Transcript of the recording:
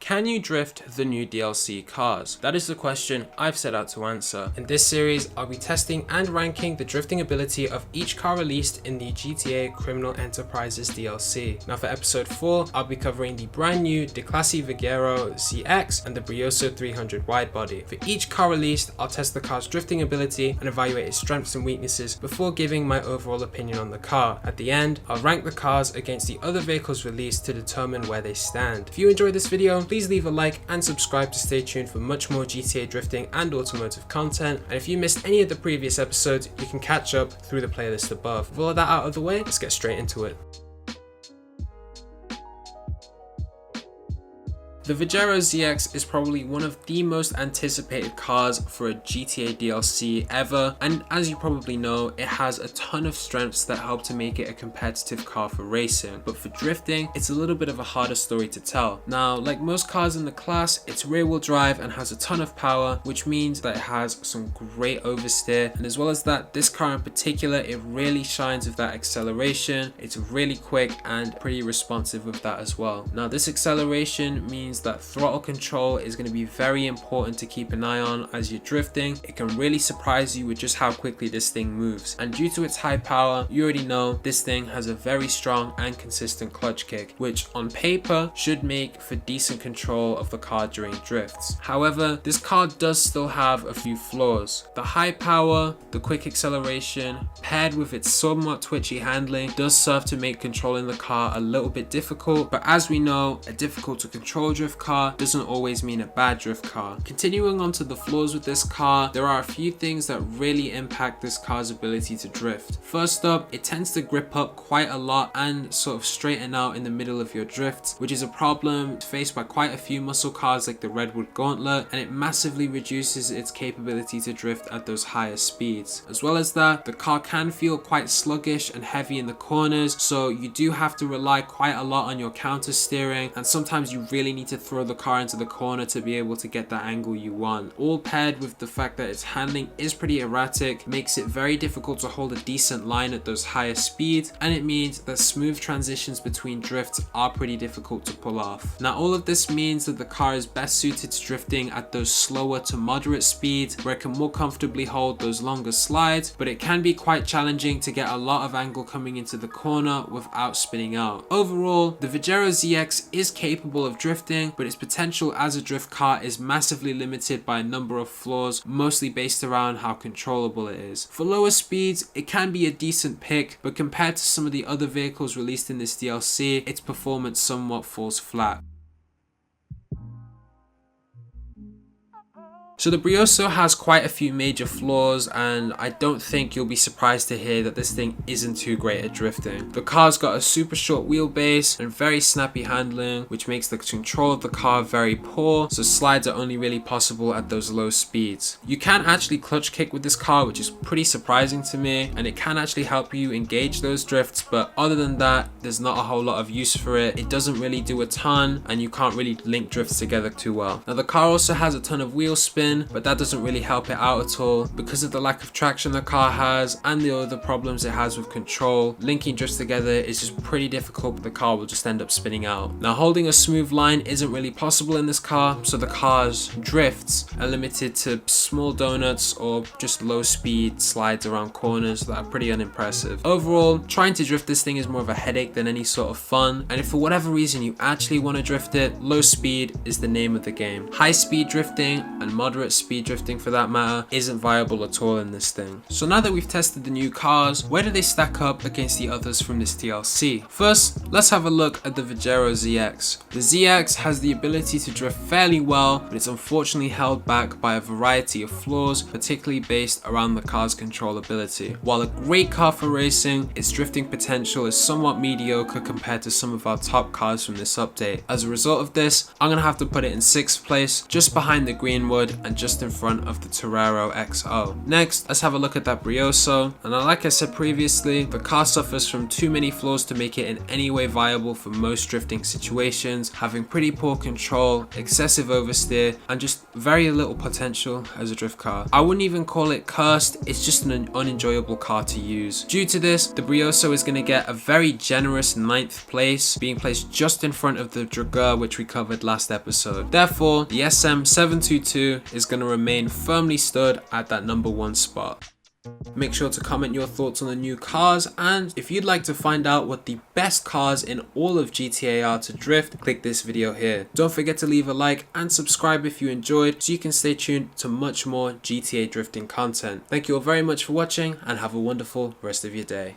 Can you drift the new DLC cars? That is the question I've set out to answer. In this series, I'll be testing and ranking the drifting ability of each car released in the GTA Criminal Enterprises DLC. Now for episode 4, I'll be covering the brand new Declasse Vigero ZX and the Brioso 300 Widebody. For each car released, I'll test the car's drifting ability and evaluate its strengths and weaknesses before giving my overall opinion on the car. At the end, I'll rank the cars against the other vehicles released to determine where they stand. If you enjoyed this video, please leave a like and subscribe to stay tuned for much more GTA drifting and automotive content. And if you missed any of the previous episodes, you can catch up through the playlist above. With all of that out of the way, let's get straight into it. The Vigero ZX is probably one of the most anticipated cars for a GTA DLC ever, and as you probably know, it has a ton of strengths that help to make it a competitive car for racing. But for drifting, it's a little bit of a harder story to tell. Now, like most cars in the class, it's rear-wheel drive and has a ton of power, which means that it has some great oversteer, and as well as that, this car in particular, it really shines with that acceleration. It's really quick and pretty responsive with that as well. Now, this acceleration means that throttle control is going to be very important to keep an eye on as you're drifting. It can really surprise you with just how quickly this thing moves, and due to its high power, you already know this thing has a very strong and consistent clutch kick, which on paper should make for decent control of the car during drifts. However, this car does still have a few flaws. The high power, the quick acceleration, paired with its somewhat twitchy handling, does serve to make controlling the car a little bit difficult, but as we know, a difficult to control drift car doesn't always mean a bad drift car. Continuing on to the flaws with this car, there are a few things that really impact this car's ability to drift. First up, it tends to grip up quite a lot and sort of straighten out in the middle of your drifts, which is a problem faced by quite a few muscle cars like the Redwood Gauntlet, and it massively reduces its capability to drift at those higher speeds. As well as that, the car can feel quite sluggish and heavy in the corners, so you do have to rely quite a lot on your counter steering, and sometimes you really need to throw the car into the corner to be able to get that angle you want. All paired with the fact that its handling is pretty erratic, makes it very difficult to hold a decent line at those higher speeds, and it means that smooth transitions between drifts are pretty difficult to pull off. Now all of this means that the car is best suited to drifting at those slower to moderate speeds where it can more comfortably hold those longer slides, but it can be quite challenging to get a lot of angle coming into the corner without spinning out. Overall, the Vigero ZX is capable of drifting, but its potential as a drift car is massively limited by a number of flaws, mostly based around how controllable it is. For lower speeds, it can be a decent pick, but compared to some of the other vehicles released in this DLC, its performance somewhat falls flat. So the Brioso has quite a few major flaws, and I don't think you'll be surprised to hear that this thing isn't too great at drifting. The car's got a super short wheelbase and very snappy handling, which makes the control of the car very poor, so slides are only really possible at those low speeds. You can actually clutch kick with this car, which is pretty surprising to me, and it can actually help you engage those drifts, but other than that, there's not a whole lot of use for it. It doesn't really do a ton, and you can't really link drifts together too well. Now the car also has a ton of wheel spin, but that doesn't really help it out at all because of the lack of traction the car has and the other problems it has with control. Linking drifts together is just pretty difficult, but the car will just end up spinning out. Now holding a smooth line isn't really possible in this car, so the car's drifts are limited to small donuts or just low speed slides around corners that are pretty unimpressive. Overall, trying to drift this thing is more of a headache than any sort of fun, and if for whatever reason you actually want to drift it, low speed is the name of the game. High speed drifting and moderate speed drifting for that matter isn't viable at all in this thing. So now that we've tested the new cars, where do they stack up against the others from this DLC? First, let's have a look at the Vigero ZX. The ZX has the ability to drift fairly well, but it's unfortunately held back by a variety of flaws, particularly based around the car's controllability. While a great car for racing, its drifting potential is somewhat mediocre compared to some of our top cars from this update. As a result of this, I'm gonna have to put it in 6th place, just behind the green Greenwood and just in front of the Torero XO. Next, let's have a look at that Brioso. And like I said previously, the car suffers from too many flaws to make it in any way viable for most drifting situations, having pretty poor control, excessive oversteer, and just very little potential as a drift car. I wouldn't even call it cursed, it's just an unenjoyable car to use. Due to this, the Brioso is going to get a very generous 9th place, being placed just in front of the Dragueur, which we covered last episode. Therefore, the SM722 is going to remain firmly stood at that number 1 spot. Make sure to comment your thoughts on the new cars, and if you'd like to find out what the best cars in all of GTA are to drift, click this video here. Don't forget to leave a like and subscribe if you enjoyed, so you can stay tuned to much more GTA drifting content. Thank you all very much for watching, and have a wonderful rest of your day.